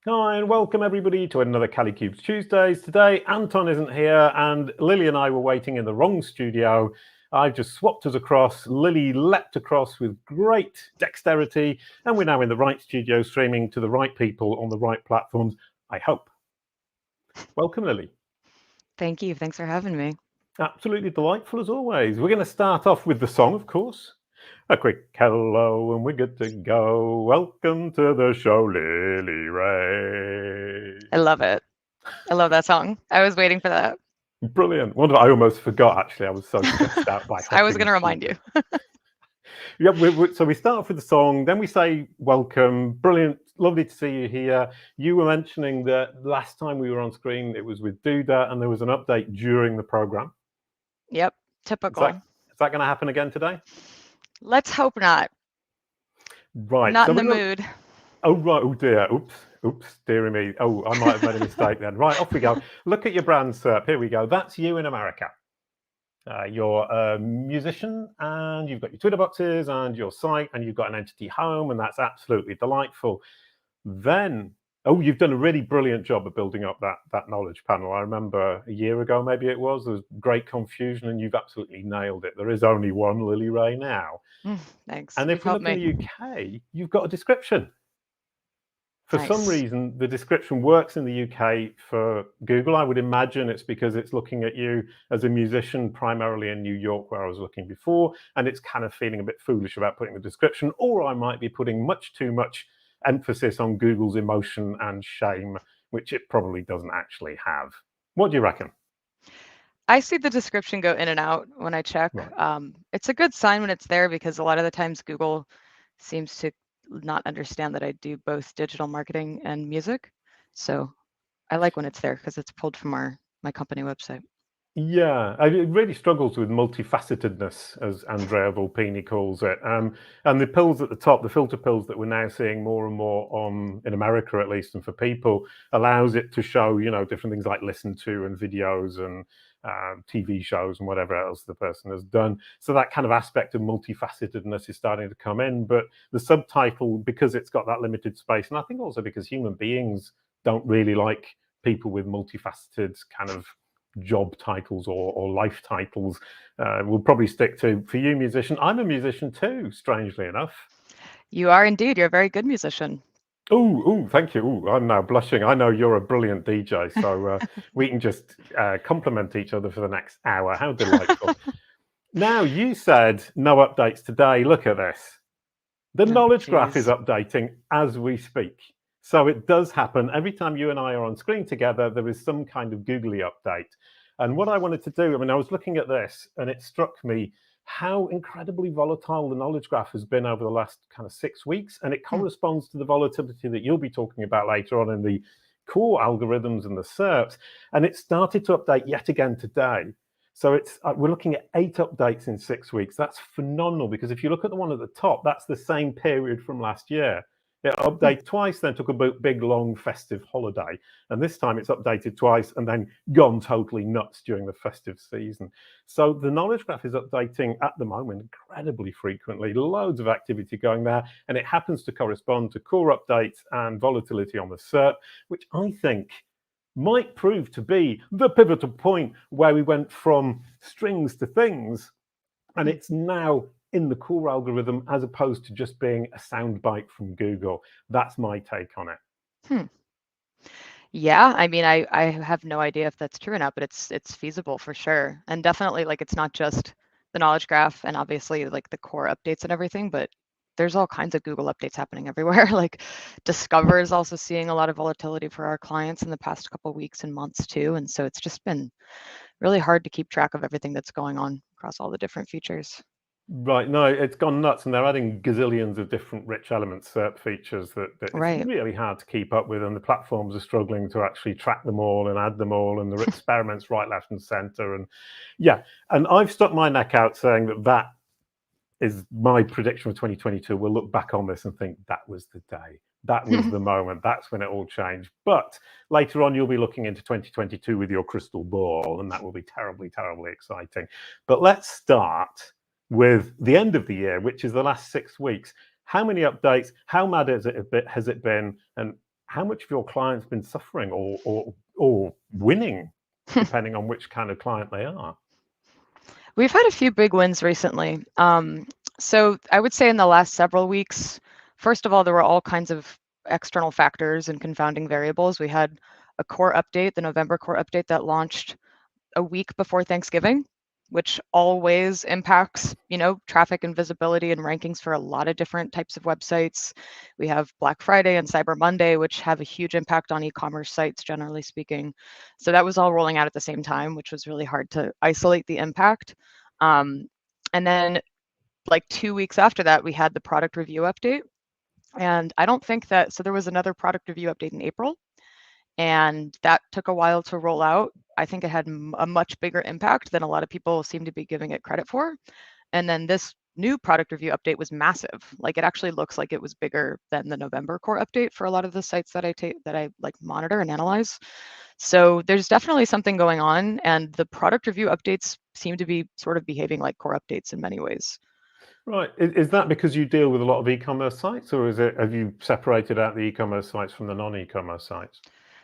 Hi, and welcome everybody to another Kalicube Tuesdays. Today, Anton isn't here, and Lily and I were waiting in the wrong studio. I've just swapped us across. Lily leapt across with great dexterity, and we're now in the right studio, streaming to the right people on the right platforms, I hope. Welcome, Lily. Thank you. Thanks for having me. Absolutely delightful as always. We're going to start off with the song, of course. A quick hello and we're good to go. Welcome to the show, Lily Ray. I love it. I love that song. I was waiting for that. Brilliant. Wonder I almost forgot, actually. I was so stressed out by I was hopping going to remind studio. you. Yeah, so we start off with the song, then we say welcome. Brilliant. Lovely to see you here. You were mentioning that last time we were on screen, it was with Duda, and there was an update during the program. Yep. Is Typical. that going to happen again today? Let's hope not. Right. Not So in the we're going to. mood. Oh, right. Oh, dear. Oops, dearie me. Oh, I might have made a mistake then. Right, off we go. Look at your brand, SERP. Here we go. That's you in America. You're a musician and you've got your Twitter boxes and your site and you've got an entity home, and that's absolutely delightful. Then, you've done a really brilliant job of building up that knowledge panel. I remember a year ago, maybe it was, there was great confusion and you've absolutely nailed it. There is only one Lily Ray now. Thanks. And You've if we helped look in me. the UK, you've got a description. For some Nice. reason, the description works in the UK for Google. I would imagine it's because it's looking at you as a musician, primarily in New York, where I was looking before, and it's kind of feeling a bit foolish about putting the description, or I might be putting much too much emphasis on Google's emotion and shame, which it probably doesn't actually have. What do you reckon? I see the description go in and out when I check. Right. It's a good sign when it's there because a lot of the times Google seems to not understand that I do both digital marketing and music. So I like when it's there because it's pulled from my company website. Yeah, it really struggles with multifacetedness, as Andrea Volpini calls it. And the pills at the top, the filter pills that we're now seeing more and more on, in America at least, and for people, allows it to show, different things like listen to and videos and TV shows and whatever else the person has done. So that kind of aspect of multifacetedness is starting to come in. But the subtitle, because it's got that limited space, and I think also because human beings don't really like people with multifaceted kind of job titles or life titles, we'll probably stick to, for you, musician. I'm a musician too, strangely enough. You are indeed. You're a very good musician. Thank you. I'm now blushing. I know you're a brilliant DJ, so we can just compliment each other for the next hour. How delightful. Now, you said no updates today. Look at this. The Oh, knowledge graph is geez. updating as we speak. So it does happen. Every time you and I are on screen together, there is some kind of googly update. And what I wanted to do, I was looking at this and it struck me how incredibly volatile the knowledge graph has been over the last kind of 6 weeks. And it corresponds to the volatility that you'll be talking about later on in the core algorithms and the SERPs. And it started to update yet again today. So we're looking at 8 updates in 6 weeks. That's phenomenal, because if you look at the one at the top, that's the same period from last year. It updated twice, then took a big, long festive holiday. And this time it's updated twice and then gone totally nuts during the festive season. So the knowledge graph is updating at the moment incredibly frequently, loads of activity going there. And it happens to correspond to core updates and volatility on the SERP, which I think might prove to be the pivotal point where we went from strings to things, and it's now in the core algorithm as opposed to just being a soundbite from Google. That's my take on it. Yeah, I have no idea if that's true or not, but it's feasible for sure. And definitely like it's not just the knowledge graph and obviously like the core updates and everything, but there's all kinds of Google updates happening everywhere. Like Discover is also seeing a lot of volatility for our clients in the past couple of weeks and months too. And so it's just been really hard to keep track of everything that's going on across all the different features. Right, no, it's gone nuts, and they're adding gazillions of different rich elements, SERP features that it's Right. really hard to keep up with, and the platforms are struggling to actually track them all and add them all, and there are experiments right, left, and centre. And yeah, and I've stuck my neck out saying that is my prediction for 2022. We'll look back on this and think that was the day. That was the moment. That's when it all changed. But later on, you'll be looking into 2022 with your crystal ball, and that will be terribly, terribly exciting. But let's start with the end of the year, which is the last 6 weeks. How many updates? How mad has it been? And how much of your clients been suffering or winning, depending on which kind of client they are? We've had a few big wins recently. So I would say in the last several weeks, first of all, there were all kinds of external factors and confounding variables. We had a core update, the November core update that launched a week before Thanksgiving, which always impacts, traffic and visibility and rankings for a lot of different types of websites. We have Black Friday and Cyber Monday, which have a huge impact on e-commerce sites, generally speaking. So that was all rolling out at the same time, which was really hard to isolate the impact. And then like 2 weeks after that, we had the product review update. And I don't think that, so there was another product review update in April, and that took a while to roll out. I think it had a much bigger impact than a lot of people seem to be giving it credit for. And then this new product review update was massive. Like it actually looks like it was bigger than the November core update for a lot of the sites that I like monitor and analyze. So there's definitely something going on, and the product review updates seem to be sort of behaving like core updates in many ways. Right. Is that because you deal with a lot of e-commerce sites, or have you separated out the e-commerce sites from the non-e-commerce sites?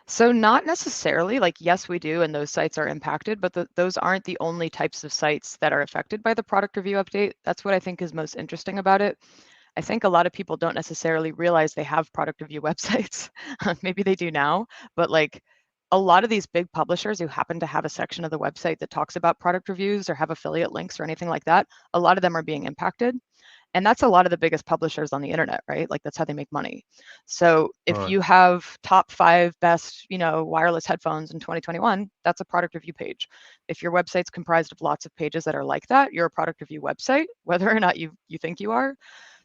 So not necessarily, like, yes, we do, and those sites are impacted, but those aren't the only types of sites that are affected by the product review update. That's what I think is most interesting about it. I think a lot of people don't necessarily realize they have product review websites. Maybe they do now, but like a lot of these big publishers who happen to have a section of the website that talks about product reviews or have affiliate links or anything like that, a lot of them are being impacted. And that's a lot of the biggest publishers on the internet, right? Like that's how they make money. So if Right. you have top 5 best, wireless headphones in 2021, that's a product review page. If your website's comprised of lots of pages that are like that, you're a product review website, whether or not you think you are.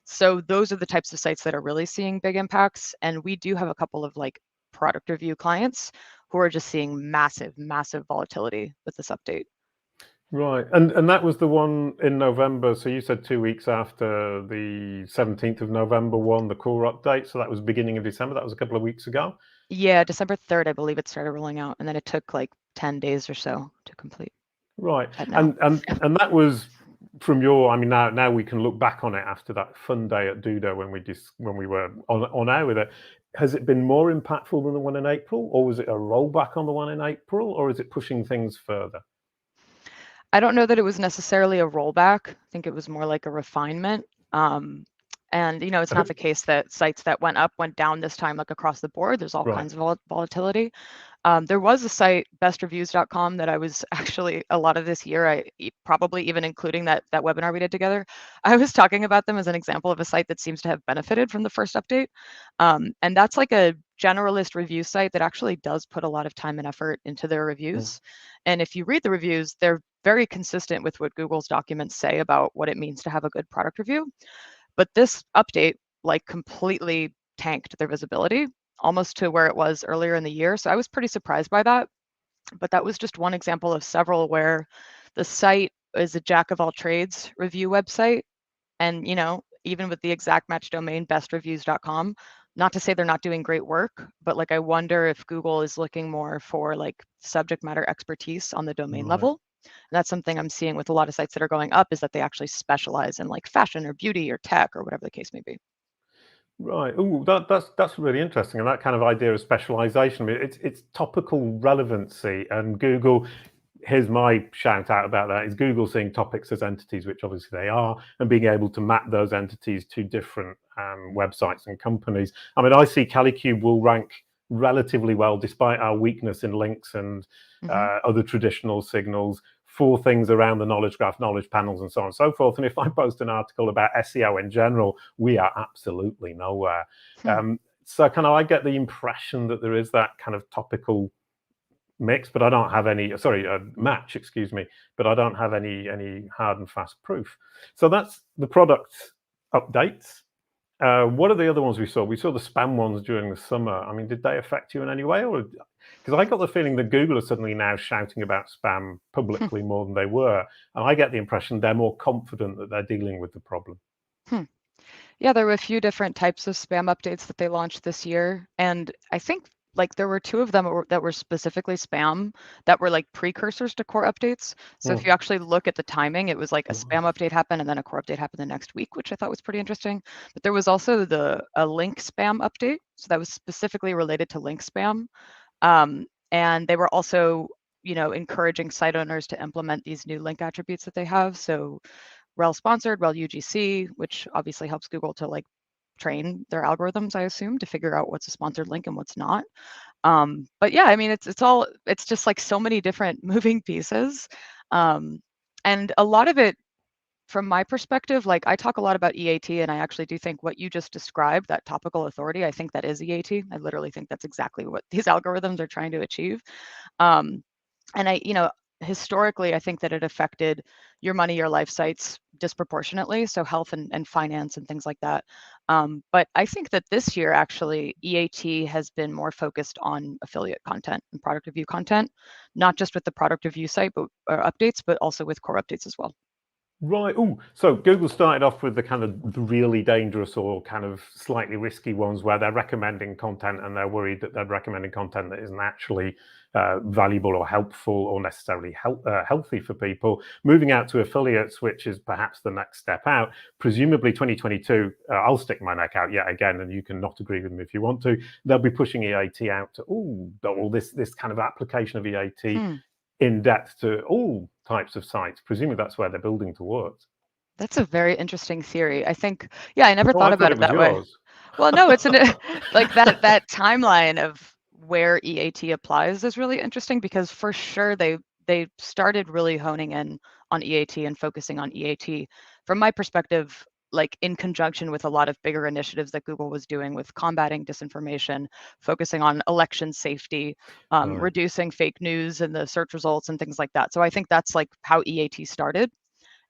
So those are the types of sites that are really seeing big impacts. And we do have a couple of like product review clients who are just seeing massive, massive volatility with this update. Right. And that was the one in November. So you said 2 weeks after the 17th of November one, the core update. So that was beginning of December. That was a couple of weeks ago. Yeah, December 3rd, I believe it started rolling out, and then it took like 10 days or so to complete. Right. At now. And that was from your, I mean, now we can look back on it after that fun day at Dudo when we were on air with it. Has it been more impactful than the one in April, or was it a rollback on the one in April, or is it pushing things further? I don't know that it was necessarily a rollback. I think it was more like a refinement. And it's not the case that sites that went up went down this time, like across the board. There's all Right. kinds of volatility. There was a site, bestreviews.com, that I was actually a lot of this year, probably even including that webinar we did together, I was talking about them as an example of a site that seems to have benefited from the first update. And that's like a generalist review site that actually does put a lot of time and effort into their reviews. And if you read the reviews, they're very consistent with what Google's documents say about what it means to have a good product review. But this update like completely tanked their visibility, almost to where it was earlier in the year. So I was pretty surprised by that. But that was just one example of several where the site is a jack of all trades review website. And, even with the exact match domain, bestreviews.com, not to say they're not doing great work, but like I wonder if Google is looking more for like subject matter expertise on the domain Right. level. And that's something I'm seeing with a lot of sites that are going up, is that they actually specialize in like fashion or beauty or tech or whatever the case may be. Right. Oh, that's really interesting, and that kind of idea of specialization. I mean, it's topical relevancy, and Google. Here's my shout out about that: is Google seeing topics as entities, which obviously they are, and being able to map those entities to different websites and companies. I mean, I see Kalicube will rank relatively well despite our weakness in links and other traditional signals for things around the knowledge graph, knowledge panels, and so on and so forth. And if I post an article about SEO in general, we are absolutely nowhere. So kind of I get the impression that there is that kind of topical mix, but I don't have any, match, excuse me, but I don't have any hard and fast proof. So that's the product updates. What are the other ones we saw? We saw the spam ones during the summer. I mean, did they affect you in any way? Or because I got the feeling that Google are suddenly now shouting about spam publicly more than they were. And I get the impression they're more confident that they're dealing with the problem. Yeah, there were a few different types of spam updates that they launched this year. And I think like there were two of them that were specifically spam that were like precursors to core updates. So if you actually look at the timing, it was like a spam update happened and then a core update happened the next week, which I thought was pretty interesting. But there was also a link spam update. So that was specifically related to link spam. And they were also, encouraging site owners to implement these new link attributes that they have. So rel sponsored, rel UGC, which obviously helps Google to like train their algorithms, I assume, to figure out what's a sponsored link and what's not. But yeah, I mean, it's just like so many different moving pieces. And a lot of it, from my perspective, like I talk a lot about EAT, and I actually do think what you just described, that topical authority, I think that is EAT. I literally think that's exactly what these algorithms are trying to achieve. And historically, I think that it affected your money, your life sites disproportionately. So health and finance and things like that. But I think that this year, actually, EAT has been more focused on affiliate content and product review content, not just with the product review site or updates, but also with core updates as well. Right. Oh, so Google started off with the kind of the really dangerous or kind of slightly risky ones where they're recommending content and they're worried that they're recommending content that isn't actually valuable or helpful or necessarily healthy for people. Moving out to affiliates, which is perhaps the next step out. Presumably 2022, I'll stick my neck out yet again, and you can not agree with me if you want to. They'll be pushing EAT out to all this kind of application of EAT in depth to all types of sites. Presumably that's where they're building towards. That's a very interesting theory. I think, yeah, I never Oh, thought I about thought it it was that way. yours. Well, no, it's like that timeline of where EAT applies is really interesting, because for sure they started really honing in on EAT and focusing on EAT. From my perspective, like in conjunction with a lot of bigger initiatives that Google was doing with combating disinformation, focusing on election safety, Right. reducing fake news and the search results and things like that. So I think that's like how EAT started.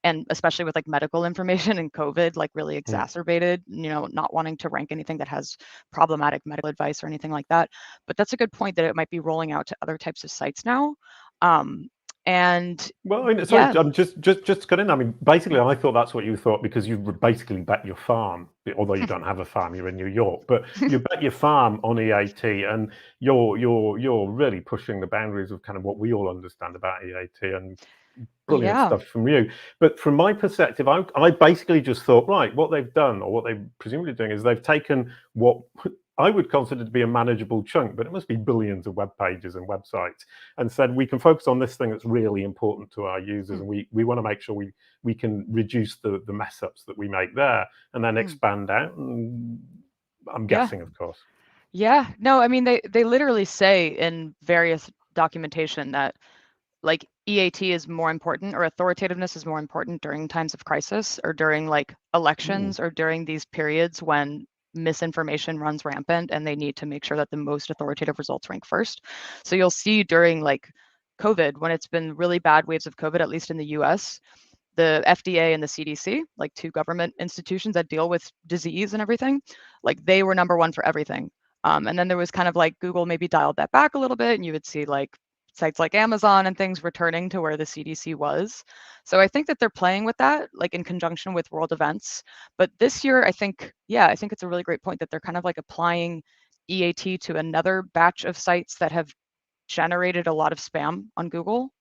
And especially with like medical information and COVID, like really exacerbated, not wanting to rank anything that has problematic medical advice or anything like that. But that's a good point that it might be rolling out to other types of sites now. And Well, I mean, sorry, yeah, I'm just to cut in. I mean, basically, I thought that's what you thought because you basically bet your farm. Although you don't have a farm, you're in New York, but you bet your farm on EAT, and you're really pushing the boundaries of kind of what we all understand about EAT, and brilliant yeah. stuff from you. But from my perspective, I basically just thought, right, what they've done, or what they're presumably doing, is they've taken what I would consider to be a manageable chunk, but it must be billions of web pages and websites, and said we can focus on this thing that's really important to our users, and we want to make sure we can reduce the mess ups that we make there, and then expand out. And I'm guessing, of course. Yeah. No, I mean they literally say in various documentation that like EAT is more important, or authoritativeness is more important during times of crisis, or during like elections, or during these periods when misinformation runs rampant and they need to make sure that the most authoritative results rank first. So you'll see during like COVID, when it's been really bad waves of COVID, at least in the US, the FDA and the CDC, like two government institutions that deal with disease and everything, like they were number one for everything. And then there was kind of like Google maybe dialed that back a little bit, and you would see like sites like Amazon and things returning to where the CDC was. So I think that they're playing with that, like in conjunction with world events. But this year, I think it's a really great point that they're kind of like applying EAT to another batch of sites that have generated a lot of spam on Google,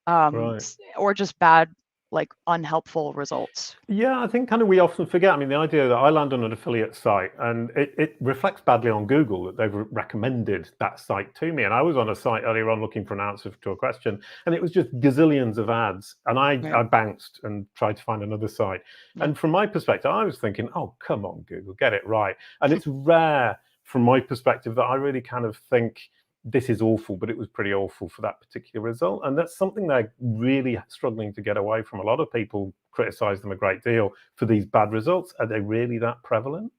Right. or just bad, like unhelpful results. Yeah, I think kind of we often forget. I mean, the idea that I land on an affiliate site and it reflects badly on Google that they've recommended that site to me. And I was on a site earlier on looking for an answer to a question, and it was just gazillions of ads. And I bounced and tried to find another site. Yeah. And from my perspective, I was thinking, oh, come on, Google, get it right. And it's rare from my perspective that I really kind of think this is awful, but it was pretty awful for that particular result. And that's something they're really struggling to get away from. A lot of people criticize them a great deal for these bad results. Are they really that prevalent?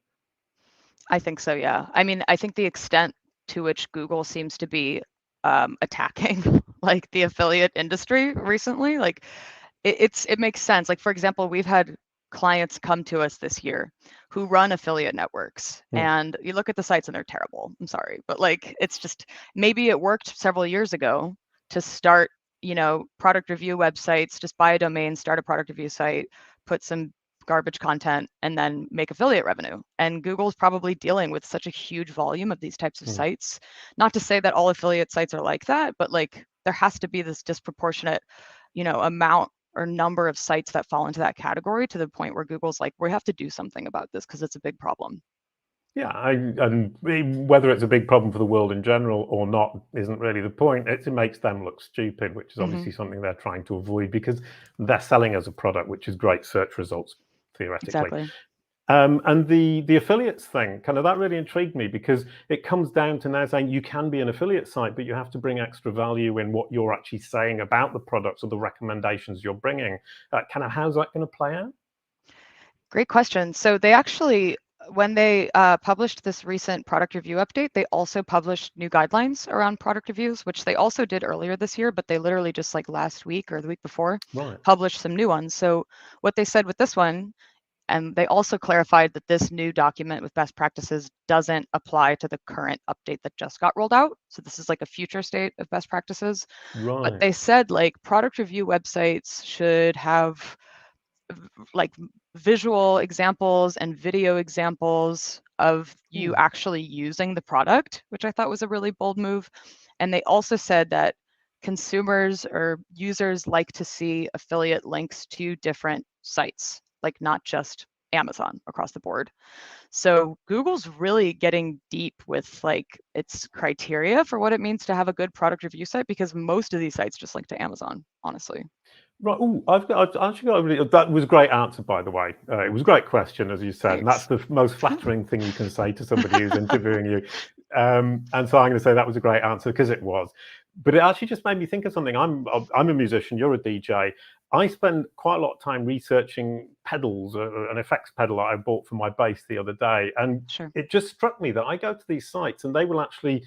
I think so, yeah. I mean, I think the extent to which Google seems to be attacking like the affiliate industry recently, like it makes sense. Like, for example, we've had clients come to us this year who run affiliate networks, and you look at the sites and they're terrible. I'm sorry, but like it's just, maybe it worked several years ago to start, product review websites, just buy a domain, start a product review site, put some garbage content and then make affiliate revenue. And Google's probably dealing with such a huge volume of these types of sites. Not to say that all affiliate sites are like that, but like there has to be this disproportionate, amount or number of sites that fall into that category, to the point where Google's like, we have to do something about this because it's a big problem. Yeah, and whether it's a big problem for the world in general or not isn't really the point. It makes them look stupid, which is obviously something they're trying to avoid, because they're selling as a product, which is great search results, theoretically. Exactly. And the affiliates thing, kind of, that really intrigued me, because it comes down to now saying you can be an affiliate site, but you have to bring extra value in what you're actually saying about the products or the recommendations you're bringing. Kind of, how's that going to play out? Great question. So they actually, when they published this recent product review update, they also published new guidelines around product reviews, which they also did earlier this year, but they literally just like last week or the week before published some new ones. So what they said with this one, and they also clarified that this new document with best practices doesn't apply to the current update that just got rolled out. So this is like a future state of best practices. But they said like product review websites should have like visual examples and video examples of you actually using the product, which I thought was a really bold move. And they also said that consumers or users like to see affiliate links to different sites, like not just Amazon across the board. So Google's really getting deep with like its criteria for what it means to have a good product review site, because most of these sites just link to Amazon, honestly. Right. Oh, I've actually got that was a great answer, by the way. It was a great question, as you said, and that's the most flattering thing you can say to somebody who's interviewing you. And so I'm going to say that was a great answer, because it was. But it actually just made me think of something. I'm a musician. You're a DJ. I spend quite a lot of time researching pedals, an effects pedal that I bought for my bass the other day, and it just struck me that I go to these sites and they will actually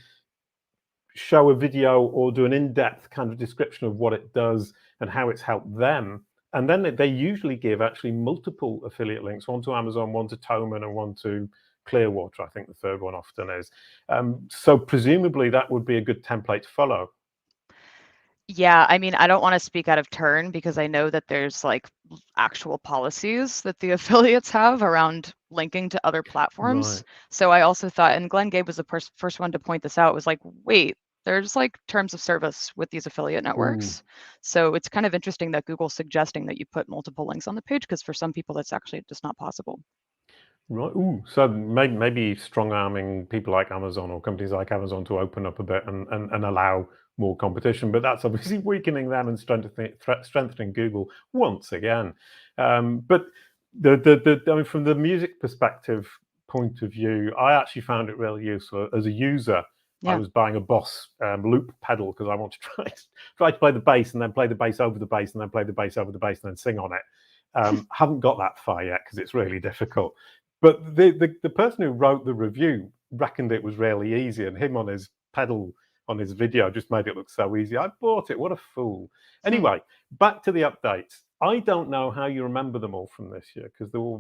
show a video or do an in-depth kind of description of what it does and how it's helped them. And then they usually give actually multiple affiliate links, one to Amazon, one to Thomann, and one to Clearwater. I think the third one often is. So presumably that would be a good template to follow. Yeah, I mean, I don't want to speak out of turn, because I know that there's like actual policies that the affiliates have around linking to other platforms. So I also thought, and Glenn Gabe was the first one to point this out, was like, wait, there's like terms of service with these affiliate networks. So it's kind of interesting that Google's suggesting that you put multiple links on the page, because for some people that's actually just not possible. Right. Ooh, so maybe strong arming people like Amazon or companies like Amazon to open up a bit and allow more competition, but that's obviously weakening them and strengthening Google once again. But I mean, from the music perspective point of view, I actually found it really useful as a user. I was buying a Boss loop pedal because I want to try to play the bass and then play the bass over the bass and then play the bass over the bass and then sing on it. Haven't got that far yet because it's really difficult. But the person who wrote the review reckoned it was really easy, and him on his pedal on his video just made it look so easy. I bought it. What a fool. Anyway, back to the updates. I don't know how you remember them all from this year, because there were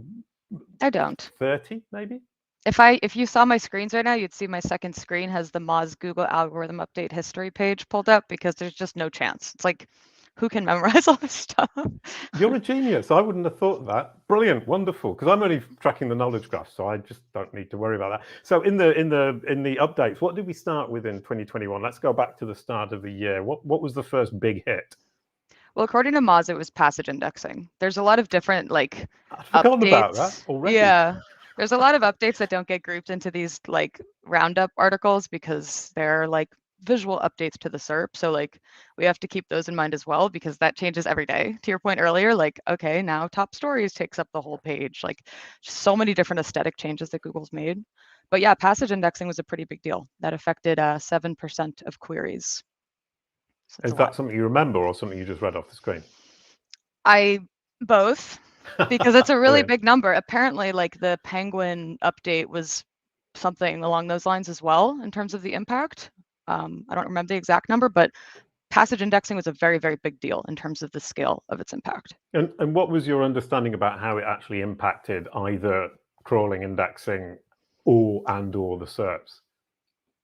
I don't 30 maybe. If you saw my screens right now, you'd see my second screen has the Moz Google algorithm update history page pulled up, because there's just no chance. It's like, who can memorize all this stuff? You're a genius. I wouldn't have thought that. Brilliant, wonderful. Because I'm only tracking the knowledge graph, so I just don't need to worry about that. So in the updates, what did we start with in 2021? Let's go back to the start of the year. What was the first big hit? Well, according to Moz, it was passage indexing. There's a lot of different like I've forgotten about that updates. already. Yeah, there's a lot of updates that don't get grouped into these like roundup articles, because they're like visual updates to the SERP. So like we have to keep those in mind as well, because that changes every day. To your point earlier, like, okay, now top stories takes up the whole page. Like so many different aesthetic changes that Google's made. But yeah, passage indexing was a pretty big deal. That affected 7% of queries. So is that something you remember or something you just read off the screen? Both, because it's a really big number. Apparently, like the Penguin update was something along those lines as well in terms of the impact. I don't remember the exact number, but passage indexing was a very, very big deal in terms of the scale of its impact. And what was your understanding about how it actually impacted either crawling, indexing, or the SERPs?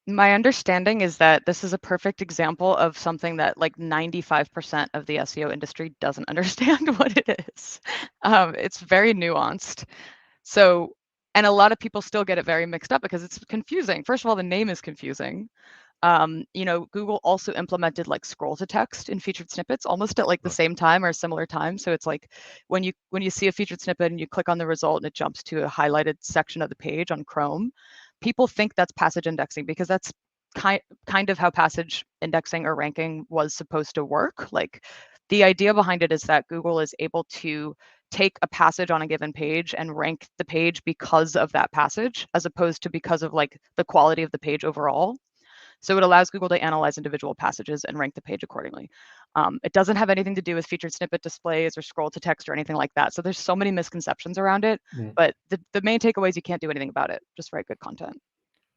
My understanding is that this is a perfect example of something that like 95% of the SEO industry doesn't understand what it is. It's very nuanced. So, and a lot of people still get it very mixed up because it's confusing. First of all, the name is confusing. Google also implemented like scroll to text in featured snippets almost at like the same time or a similar time. So it's like when you see a featured snippet and you click on the result and it jumps to a highlighted section of the page on Chrome, people think that's passage indexing because that's kind of how passage indexing or ranking was supposed to work. Like the idea behind it is that Google is able to take a passage on a given page and rank the page because of that passage, as opposed to because of like the quality of the page overall. So it allows Google to analyze individual passages and rank the page accordingly. It doesn't have anything to do with featured snippet displays or scroll to text or anything like that. So there's so many misconceptions around it, but the main takeaway is you can't do anything about it. Just write good content.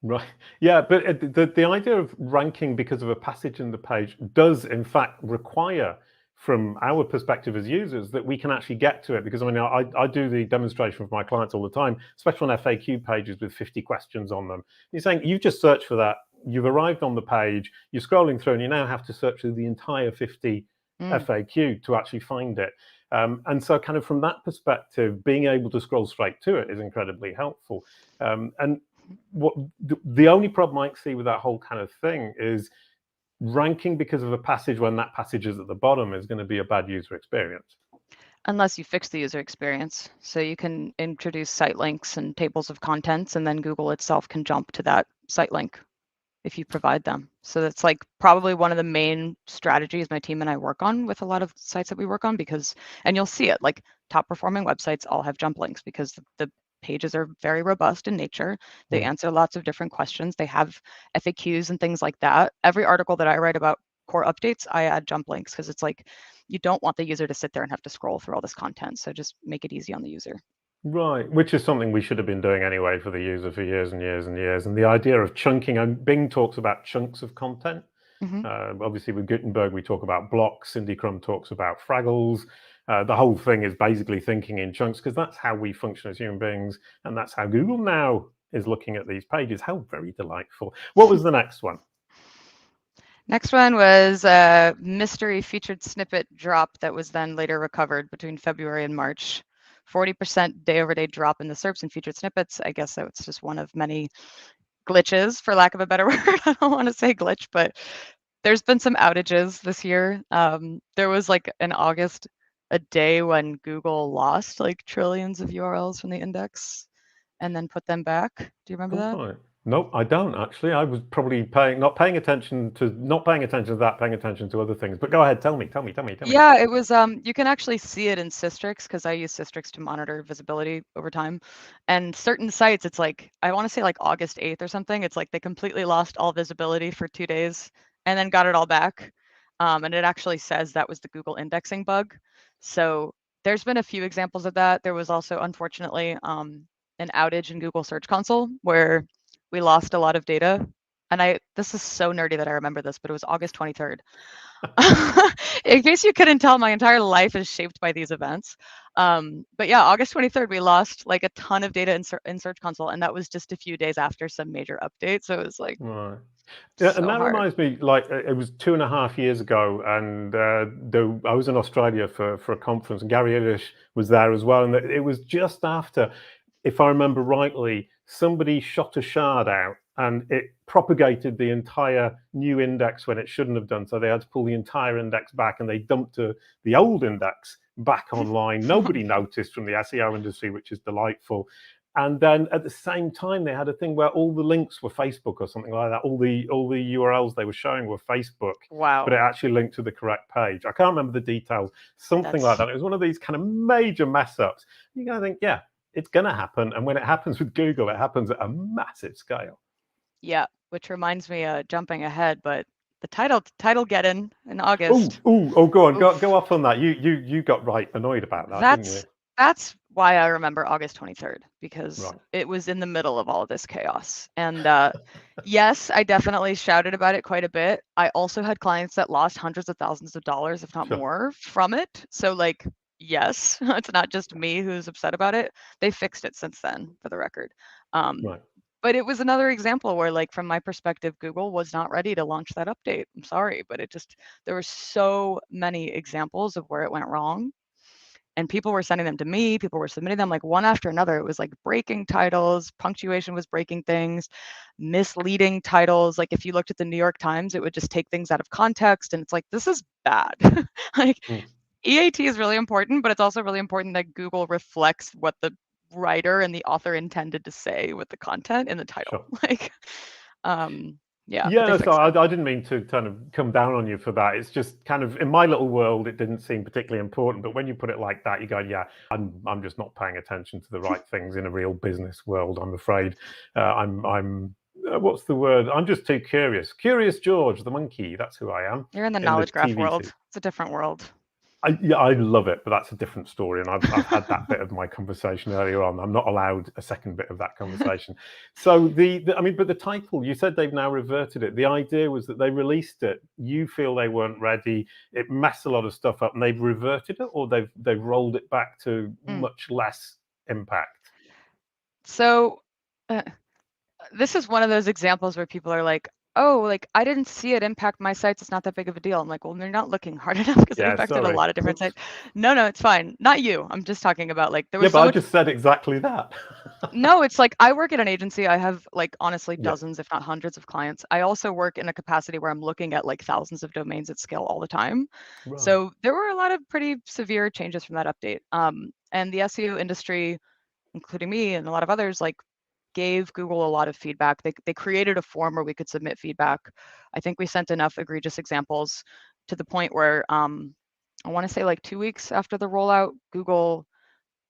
Right. Yeah, but the idea of ranking because of a passage in the page does, in fact, require, from our perspective as users, that we can actually get to it. Because I mean, I do the demonstration with my clients all the time, especially on FAQ pages with 50 questions on them. You're saying you've just searched for that, you've arrived on the page, you're scrolling through, and you now have to search through the entire 50 FAQ to actually find it. And so, kind of from that perspective, being able to scroll straight to it is incredibly helpful. And what the only problem I see with that whole kind of thing is ranking because of a passage when that passage is at the bottom is going to be a bad user experience. Unless you fix the user experience. So you can introduce site links and tables of contents, and then Google itself can jump to that site link if you provide them. So that's like probably one of the main strategies my team and I work on with a lot of sites that we work on, because, and you'll see it, like top performing websites all have jump links because the pages are very robust in nature. They answer lots of different questions. They have FAQs and things like that. Every article that I write about core updates, I add jump links because it's like you don't want the user to sit there and have to scroll through all this content. So just make it easy on the user. Right, which is something we should have been doing anyway for the user for years and years and years. And the idea of chunking, and Bing talks about chunks of content. Obviously, with Gutenberg, we talk about blocks. Cindy Crum talks about fraggles. The whole thing is basically thinking in chunks because that's how we function as human beings. And that's how Google now is looking at these pages. How very delightful. What was the next one? Next one was a mystery featured snippet drop that was then later recovered between February and March. 40% day-over-day drop in the SERPs and featured snippets. I guess that's just one of many glitches, for lack of a better word. I don't want to say glitch, but there's been some outages this year. There was like in August, a day when Google lost like trillions of URLs from the index and then put them back. Do you remember that? Right. No, I don't actually. I was probably not paying attention to that, paying attention to other things. But go ahead, tell me. Yeah, it was you can actually see it in Systrix because I use Systrix to monitor visibility over time. And certain sites, it's like I want to say like August 8th or something. It's like they completely lost all visibility for 2 days and then got it all back. And it actually says that was the Google indexing bug. So there's been a few examples of that. There was also, unfortunately, an outage in Google Search Console where we lost a lot of data. And this is so nerdy that I remember this, but it was August 23rd. In case you couldn't tell, my entire life is shaped by these events. But yeah, August 23rd, we lost like a ton of data in Search Console, and that was just a few days after some major update. So it was like Right. Yeah, and so that hard. reminds me, like it was 2.5 years ago, and I was in Australia for a conference, and Gary Illish was there as well, and it was just after, if I remember rightly, somebody shot a shard out, and it propagated the entire new index when it shouldn't have done. So they had to pull the entire index back, and they dumped the old index back online. Nobody noticed from the SEO industry, which is delightful. And then at the same time, they had a thing where all the links were Facebook or something like that. All the URLs they were showing were Facebook, but Wow. it actually linked to the correct page. I can't remember the details, something like That's that. It was one of these kind of major mess ups. You gotta think, yeah, it's gonna happen. And when it happens with Google, it happens at a massive scale. yeah, which reminds me, jumping ahead, but the title get in August. Oh, go on, go Oof. off on that. You got right annoyed about that, didn't you? That's why I remember August 23rd, because Right. it was in the middle of all of this chaos. And yes, I definitely shouted about it quite a bit. I also had clients that lost hundreds of thousands of dollars, if not Sure. more, from it. So like, yes, it's not just me who's upset about it. They fixed it since then, for the record. Right. But it was another example where, like, from my perspective, Google was not ready to launch that update. I'm sorry, but there were so many examples of where it went wrong. And people were sending them to me, people were submitting them like one after another. It was like breaking titles, punctuation was breaking things, misleading titles. Like if you looked at the New York Times, it would just take things out of context. And it's like, this is bad. Like EAT is really important, but it's also really important that Google reflects what the writer and the author intended to say with the content in the title. Sure. Like, yeah. Yeah, But they so fixed it. I didn't mean to kind of come down on you for that. It's just kind of in my little world, it didn't seem particularly important. But when you put it like that, you go, yeah, I'm just not paying attention to the right things in a real business world. I'm afraid. I'm what's the word? I'm just too curious. Curious George, the monkey. That's who I am. You're in the In the knowledge graph TV world. series. It's a different world. Yeah, I love it, but that's a different story. And I've had that bit of my conversation earlier on. I'm not allowed a second bit of that conversation. So I mean, but the title, you said they've now reverted it. The idea was that they released it. You feel they weren't ready. It messed a lot of stuff up, and they've reverted it, or they've rolled it back to much less impact. So this is one of those examples where people are like, oh, like I didn't see it impact my sites. It's not that big of a deal. I'm like, well, they're not looking hard enough because it Yeah, affected a sorry. lot of different Oops. sites. No, it's fine. Not you. I'm just talking about like there Yeah, was but so I much. just said exactly that. No, it's like I work at an agency. I have like honestly Yeah. dozens, if not hundreds of clients. I also work in a capacity where I'm looking at like thousands of domains at scale all the time. Right. So there were a lot of pretty severe changes from that update. And the SEO industry, including me and a lot of others, like gave Google a lot of feedback. They created a form where we could submit feedback. I think we sent enough egregious examples to the point where I want to say like 2 weeks after the rollout, Google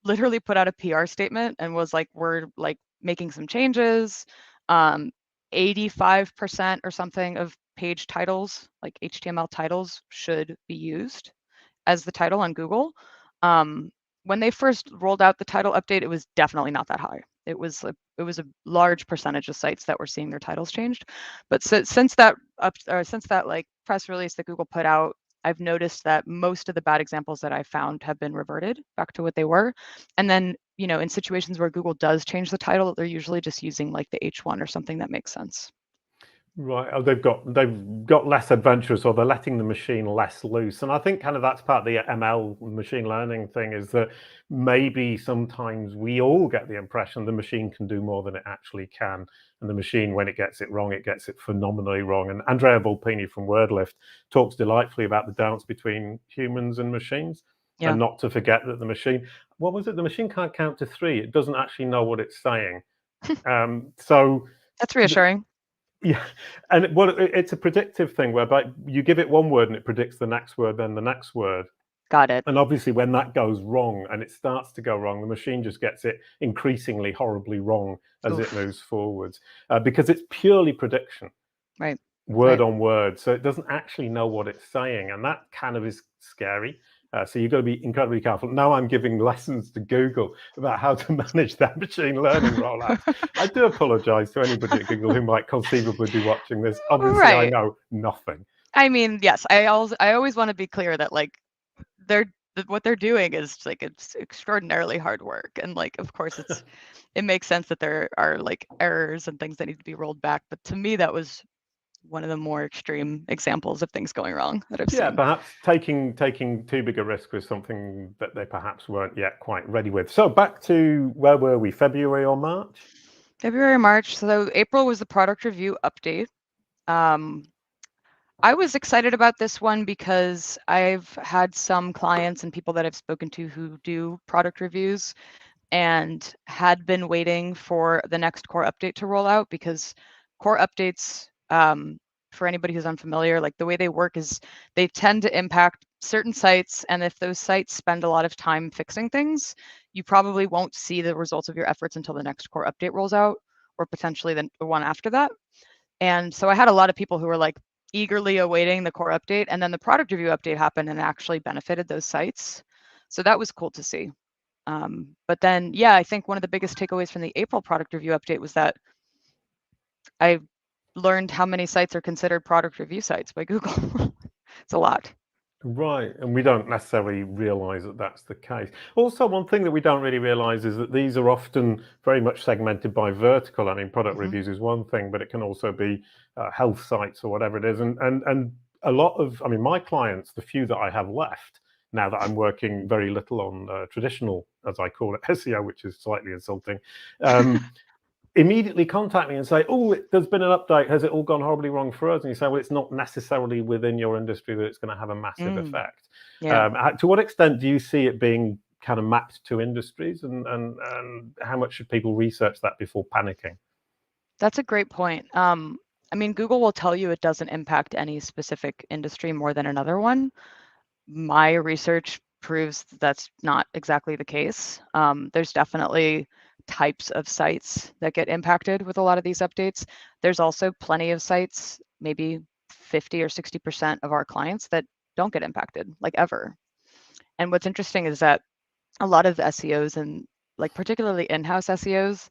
literally put out a PR statement and was like, we're like making some changes. 85% or something of page titles, like HTML titles, should be used as the title on Google. When they first rolled out the title update, it was definitely not that high. It was a large percentage of sites that were seeing their titles changed. But since that like press release that Google put out, I've noticed that most of the bad examples that I found have been reverted back to what they were. And then, in situations where Google does change the title, they're usually just using like the H1 or something that makes sense. Right. Oh, they've got less adventurous, or they're letting the machine less loose. And I think kind of that's part of the ML machine learning thing, is that maybe sometimes we all get the impression the machine can do more than it actually can. And the machine, when it gets it wrong, it gets it phenomenally wrong. And Andrea Volpini from WordLift talks delightfully about the dance between humans and machines. Yeah. And not to forget that the machine, what was it? The machine can't count to 3. It doesn't actually know what it's saying. So that's reassuring. Yeah, and it's a predictive thing whereby you give it one word and it predicts the next word, then the next word. Got it. And obviously, when that goes wrong and it starts to go wrong, the machine just gets it increasingly horribly wrong as it moves forwards, because it's purely prediction, right? Word on word. So it doesn't actually know what it's saying, and that kind of is scary. So you've got to be incredibly careful. Now I'm giving lessons to Google about how to manage their machine learning rollout. I do apologize to anybody at Google who might conceivably be watching this. Obviously, I know nothing. I mean, yes, I always want to be clear that like what they're doing is like it's extraordinarily hard work, and like of course it makes sense that there are like errors and things that need to be rolled back. But to me, that was one of the more extreme examples of things going wrong that I've seen. Yeah, perhaps taking too big a risk was something that they perhaps weren't yet quite ready with. So back to, where were we, February or March? February, March. So April was the product review update. I was excited about this one because I've had some clients and people that I've spoken to who do product reviews and had been waiting for the next core update to roll out, because core updates, for anybody who's unfamiliar, like the way they work is they tend to impact certain sites. And if those sites spend a lot of time fixing things, you probably won't see the results of your efforts until the next core update rolls out, or potentially the one after that. And so I had a lot of people who were like eagerly awaiting the core update, and then the product review update happened and actually benefited those sites. So that was cool to see. But then, yeah, I think one of the biggest takeaways from the April product review update was that I learned how many sites are considered product review sites by Google. It's a lot. Right, and we don't necessarily realize that that's the case. Also, one thing that we don't really realize is that these are often very much segmented by vertical. I mean, product Mhm. reviews is one thing, but it can also be health sites or whatever it is. And a lot of, I mean, my clients, the few that I have left now that I'm working very little on traditional, as I call it, SEO, which is slightly insulting, immediately contact me and say, "Oh, there's been an update. Has it all gone horribly wrong for us?" And you say, "Well, it's not necessarily within your industry that it's going to have a massive Mm, effect." yeah. To what extent do you see it being kind of mapped to industries, and how much should people research that before panicking? That's a great point. I mean, Google will tell you it doesn't impact any specific industry more than another one. My research proves that's not exactly the case. There's definitely types of sites that get impacted with a lot of these updates. There's also plenty of sites, maybe 50 or 60% of our clients that don't get impacted, like ever. And what's interesting is that a lot of SEOs and like particularly in-house SEOs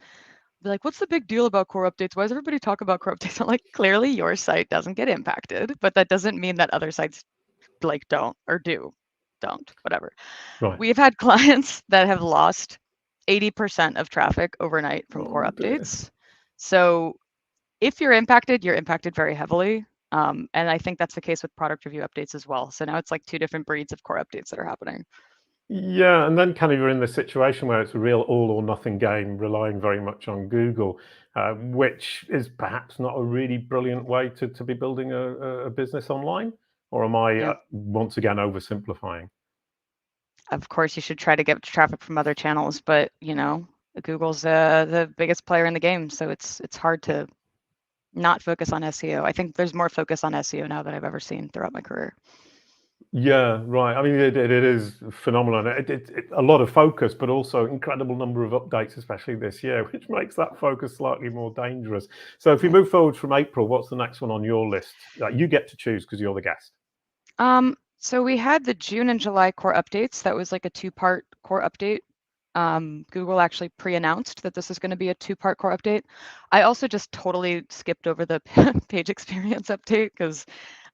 be like, what's the big deal about core updates? Why does everybody talk about core updates? I'm like, clearly your site doesn't get impacted, but that doesn't mean that other sites like don't or do, don't, whatever. Right. We've had clients that have lost 80% of traffic overnight from core Oh dear. updates. So if you're impacted very heavily. And I think that's the case with product review updates as well. So now it's like two different breeds of core updates that are happening. Yeah, and then kind of you're in the situation where it's a real all or nothing game, relying very much on Google, which is perhaps not a really brilliant way to be building a business online. Or am I Yeah. once again oversimplifying? Of course, you should try to get traffic from other channels, but Google's the biggest player in the game, so it's hard to not focus on SEO. I think there's more focus on SEO now than I've ever seen throughout my career. Yeah, right. I mean, it is phenomenal. A lot of focus, but also incredible number of updates, especially this year, which makes that focus slightly more dangerous. So, if we Right. move forward from April, what's the next one on your list? You get to choose because you're the guest. So we had the June and July core updates. That was like a two-part core update. Google actually pre-announced that this is going to be a two-part core update. I also just totally skipped over the page experience update because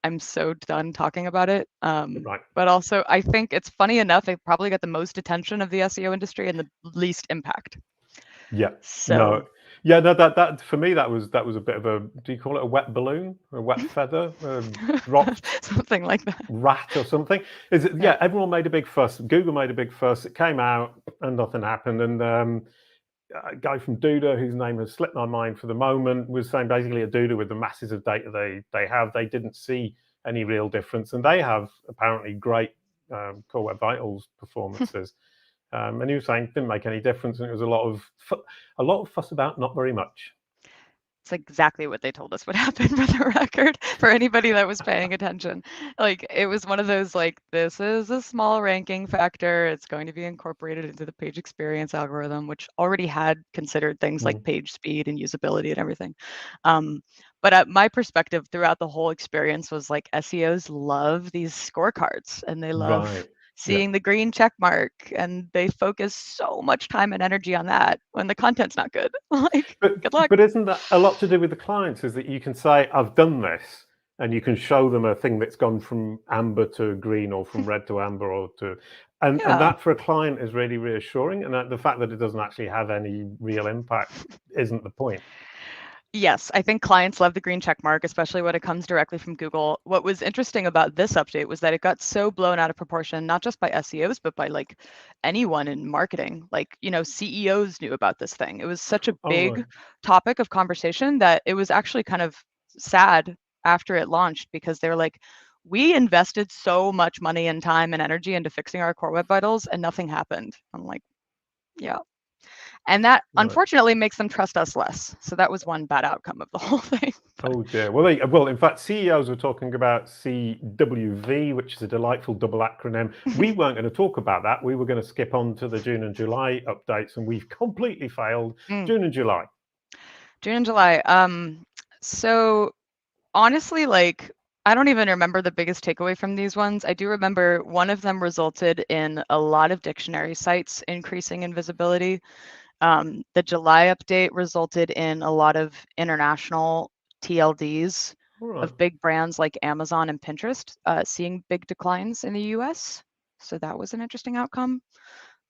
I'm so done talking about it. Right. But also, I think it's funny enough, it probably got the most attention of the SEO industry and the least impact. Yeah. No. So Yeah. No. That for me, that was a bit of a. Do you call it a wet balloon, a wet feather, a dropped something like that. rat or something? Is it? Yeah. Yeah. Everyone made a big fuss. Google made a big fuss. It came out and nothing happened. And a guy from Duda, whose name has slipped my mind for the moment, was saying basically at Duda, with the masses of data they have, they didn't see any real difference, and they have apparently great Core Web Vitals performances. And he was saying it didn't make any difference, and it was a lot of fuss about not very much. It's exactly what they told us would happen for the record, for anybody that was paying attention. Like, it was one of those, like, this is a small ranking factor. It's going to be incorporated into the page experience algorithm, which already had considered things like Mm. page speed and usability and everything. But my perspective throughout the whole experience was like SEOs love these scorecards and they love Right. Yeah. seeing the green check mark and they focus so much time and energy on that when the content's not good. Like, But good luck. but isn't that a lot to do with the clients? Is that you can say, "I've done this," and you can show them a thing that's gone from amber to green, or from red to amber, or to, and Yeah. that for a client is really reassuring. And that the fact that it doesn't actually have any real impact isn't the point. Yes, I think clients love the green check mark, especially when it comes directly from Google. What was interesting about this update was that it got so blown out of proportion, not just by SEOs, but by like anyone in marketing. Like, CEOs knew about this thing. It was such a Oh, right. big topic of conversation that it was actually kind of sad after it launched because they were like, we invested so much money and time and energy into fixing our core web vitals and nothing happened. I'm like, yeah. And that Right. unfortunately makes them trust us less. So that was one bad outcome of the whole thing. But Oh dear. Well, in fact, CEOs were talking about CWV, which is a delightful double acronym. We weren't going to talk about that. We were going to skip on to the June and July updates, and we've completely failed. mm, June and July. June and July. So honestly, like I don't even remember the biggest takeaway from these ones. I do remember one of them resulted in a lot of dictionary sites increasing in visibility. The July update resulted in a lot of international TLDs All of big brands like Amazon and Pinterest seeing big declines in the US. So that was an interesting outcome.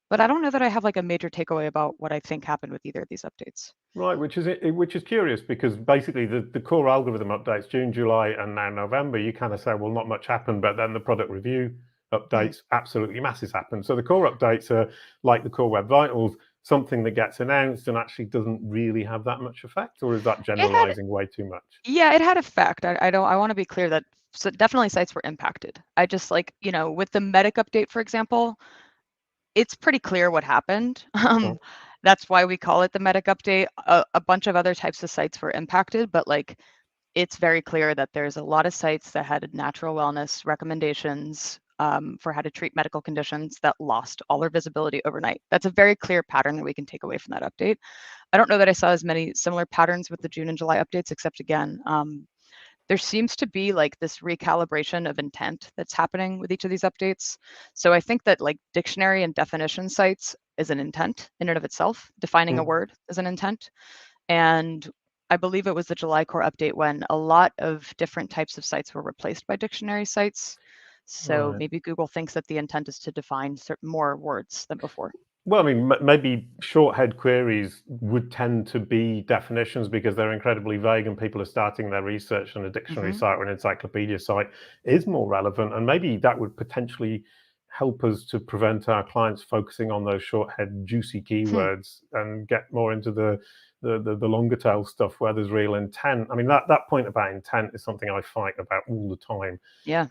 But I don't know that I have like a major takeaway about what I think happened with either of these updates. Right, which is curious, because basically the core algorithm updates June, July, and now November. You kind of say, well, not much happened, but then the product review updates, absolutely masses happen. So the core updates are like the core Web Vitals, something that gets announced and actually doesn't really have that much effect, or is that generalizing way too much? Yeah, it had effect. I want to be clear that definitely sites were impacted. I just like, with the Medic update, for example, it's pretty clear what happened. Right. That's why we call it the Medic update. A bunch of other types of sites were impacted, but like it's very clear that there's a lot of sites that had natural wellness recommendations for how to treat medical conditions that lost all their visibility overnight. That's a very clear pattern that we can take away from that update. I don't know that I saw as many similar patterns with the June and July updates, except again, there seems to be like this recalibration of intent that's happening with each of these updates. So I think that like dictionary and definition sites is an intent in and of itself. Defining a word is an intent. And I believe it was the July core update when a lot of different types of sites were replaced by dictionary sites. So Right. maybe Google thinks that the intent is to define more words than before. Well, I mean, maybe short head queries would tend to be definitions because they're incredibly vague, and people are starting their research on a dictionary site or an encyclopedia site is more relevant. And maybe that would potentially help us to prevent our clients focusing on those short head, juicy keywords and get more into the longer tail stuff where there's real intent. I mean, that point about intent is something I fight about all the time. Yeah.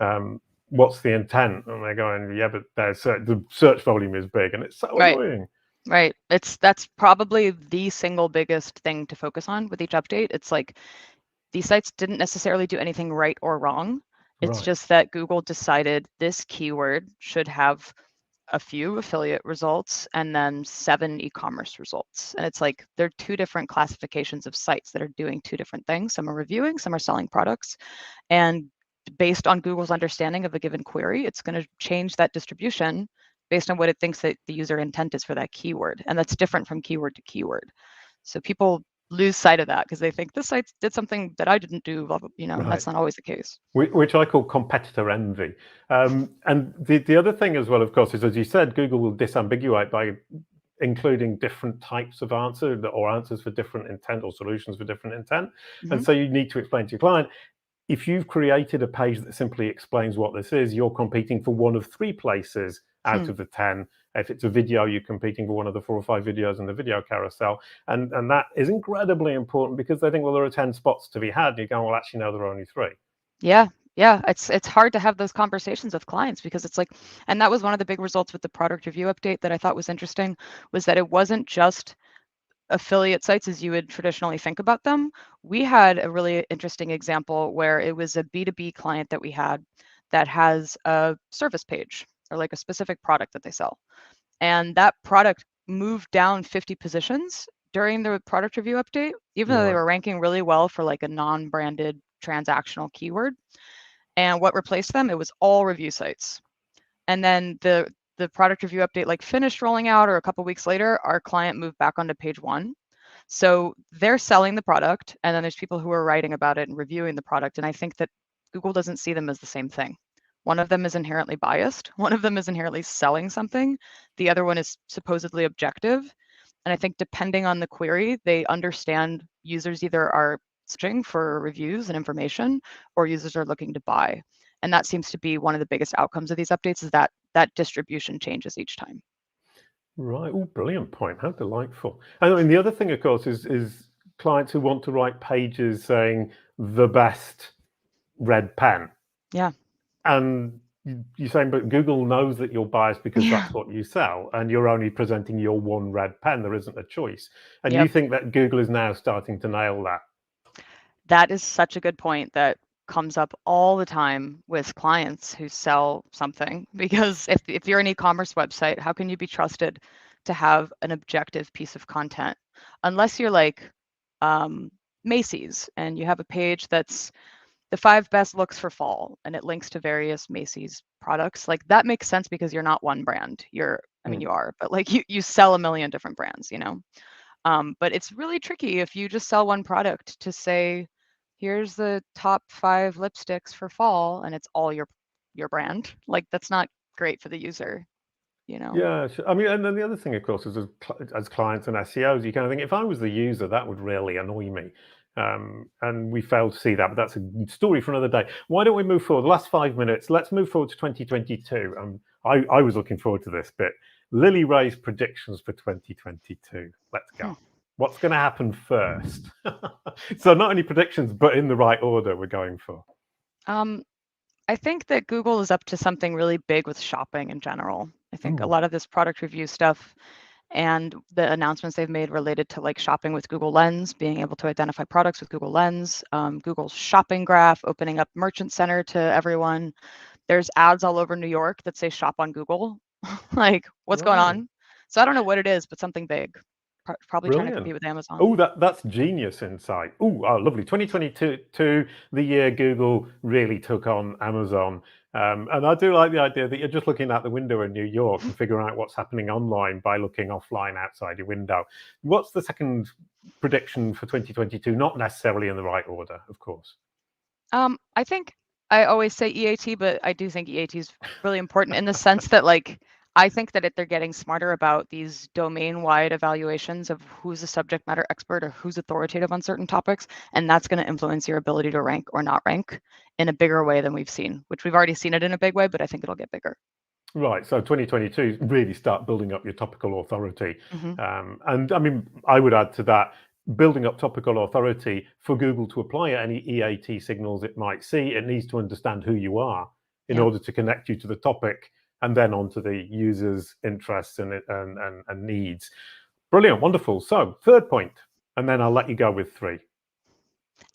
What's the intent? And they're going, yeah, but the search volume is big, and it's so Right. annoying. Right. That's probably the single biggest thing to focus on with each update. It's like these sites didn't necessarily do anything right or wrong. It's Right. just that Google decided this keyword should have a few affiliate results and then 7 e-commerce results. And it's like they're two different classifications of sites that are doing two different things. Some are reviewing, some are selling products. And based on Google's understanding of a given query, it's going to change that distribution based on what it thinks that the user intent is for that keyword. And that's different from keyword to keyword. So people lose sight of that because they think this site did something that I didn't do, Right. that's not always the case. Which I call competitor envy. And the other thing as well, of course, is, as you said, Google will disambiguate by including different types of answer or answers for different intent or solutions for different intent. And so you need to explain to your client, if you've created a page that simply explains what this is, you're competing for one of 3 places out of the 10. If it's a video, you're competing for one of the 4 or 5 videos in the video carousel. And that is incredibly important because they think, well, there are 10 spots to be had. And you go, well, actually, no, there are only 3. Yeah. It's hard to have those conversations with clients because it's like, and that was one of the big results with the product review update that I thought was interesting, was that it wasn't just affiliate sites as you would traditionally think about them. We had a really interesting example where it was a B2B client that we had that has a service page or like a specific product that they sell. And that product moved down 50 positions during the product review update, even though they were ranking really well for like a non-branded transactional keyword. And what replaced them? It was all review sites. And then the product review update like finished rolling out, or a couple weeks later, our client moved back onto page 1. So they're selling the product, and then there's people who are writing about it and reviewing the product. And I think that Google doesn't see them as the same thing. One of them is inherently biased. One of them is inherently selling something. The other one is supposedly objective. And I think depending on the query, they understand users either are searching for reviews and information, or users are looking to buy. And that seems to be one of the biggest outcomes of these updates, is that distribution changes each time. Right. Oh, brilliant point. How delightful. And I mean, the other thing, of course, is clients who want to write pages saying the best red pen. Yeah. And you're saying, but Google knows that you're biased because that's what you sell, and you're only presenting your one red pen. There isn't a choice. And you think that Google is now starting to nail that? That is such a good point that comes up all the time with clients who sell something, because if you're an e-commerce website, how can you be trusted to have an objective piece of content unless you're like Macy's and you have a page that's the 5 best looks for fall and it links to various Macy's products? Like that makes sense because you're not one brand. You are, but like you sell a million different brands, But it's really tricky if you just sell one product to say, here's the top 5 lipsticks for fall, and it's all your brand. Like, that's not great for the user, you know? Yeah, I mean, and then the other thing, of course, is as clients and SEOs, you kind of think, if I was the user, that would really annoy me. And we failed to see that, but that's a story for another day. Why don't we move forward? The last 5 minutes, let's move forward to 2022. I was looking forward to this bit. Lily Ray's predictions for 2022. Let's go. What's going to happen first? So not only predictions, but in the right order we're going for. I think that Google is up to something really big with shopping in general. I think a lot of this product review stuff and the announcements they've made related to like shopping with Google Lens, being able to identify products with Google Lens, Google's shopping graph, opening up Merchant Center to everyone. There's ads all over New York that say shop on Google. Like, what's going on? So I don't know what it is, but something big. Probably trying to compete with Amazon. Oh, that's genius insight. Oh, lovely. 2022, the year Google really took on Amazon. And I do like the idea that you're just looking out the window in New York and figuring out what's happening online by looking offline outside your window. What's the second prediction for 2022? Not necessarily in the right order, of course. I think I always say EAT, but I do think EAT is really important in the sense that, like, I think that they're getting smarter about these domain-wide evaluations of who's a subject matter expert or who's authoritative on certain topics, and that's going to influence your ability to rank or not rank in a bigger way than we've seen, which we've already seen it in a big way, but I think it'll get bigger. Right, so 2022 really start building up your topical authority. And I mean, I would add to that, building up topical authority for Google to apply any EAT signals it might see, it needs to understand who you are in order to connect you to the topic and then onto the user's interests and needs. Brilliant, wonderful. So third point, and then I'll let you go with 3.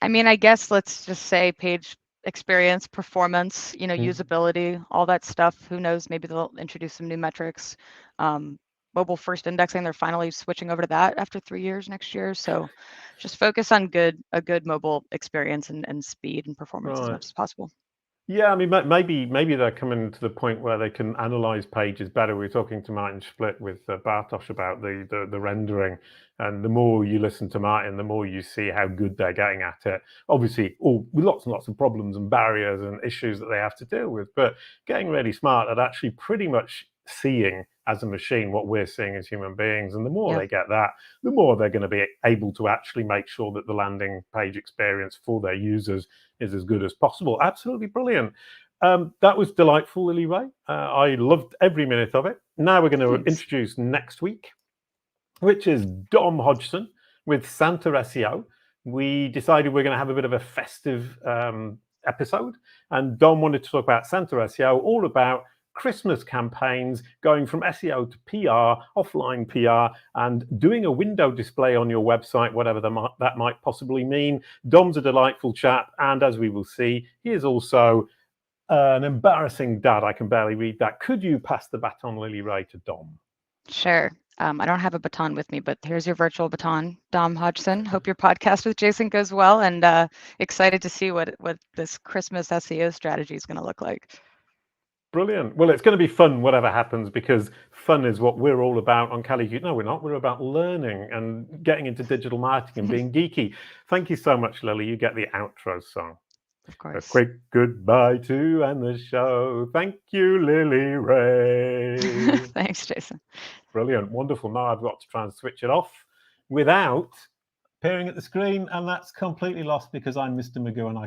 I mean, I guess let's just say page experience, performance, you know, usability, all that stuff. Who knows? Maybe they'll introduce some new metrics. Mobile first indexing, they're finally switching over to that after 3 years next year. So just focus on a good mobile experience and speed and performance as much as possible. Yeah, I mean, maybe they're coming to the point where they can analyze pages better. We were talking to Martin Split with Bartosz about the rendering, and the more you listen to Martin, the more you see how good they're getting at it. Obviously, all with lots and lots of problems and barriers and issues that they have to deal with, but getting really smart at actually pretty much seeing as a machine what we're seeing as human beings. And the more they get that, the more they're going to be able to actually make sure that the landing page experience for their users is as good as possible. Absolutely brilliant. That was delightful, Lily Ray. I loved every minute of it. Now we're going to introduce next week, which is Dom Hodgson with Santa SEO. We decided we're going to have a bit of a festive episode, and Dom wanted to talk about Santa SEO, all about Christmas campaigns, going from SEO to PR, offline PR, and doing a window display on your website, whatever that might possibly mean. Dom's a delightful chap, and as we will see, he is also an embarrassing dad. I can barely read that. Could you pass the baton, Lily Ray, to Dom? Sure. I don't have a baton with me, but here's your virtual baton, Dom Hodgson. Hope your podcast with Jason goes well, and excited to see what this Christmas SEO strategy is going to look like. Brilliant. Well, it's going to be fun, whatever happens, because fun is what we're all about on Kalicube. No, we're not. We're about learning and getting into digital marketing and being geeky. Thank you so much, Lily. You get the outro song. Of course. A quick goodbye to end the show. Thank you, Lily Ray. Thanks, Jason. Brilliant. Wonderful. Now I've got to try and switch it off without appearing at the screen, and that's completely lost because I'm Mr. Magoo and I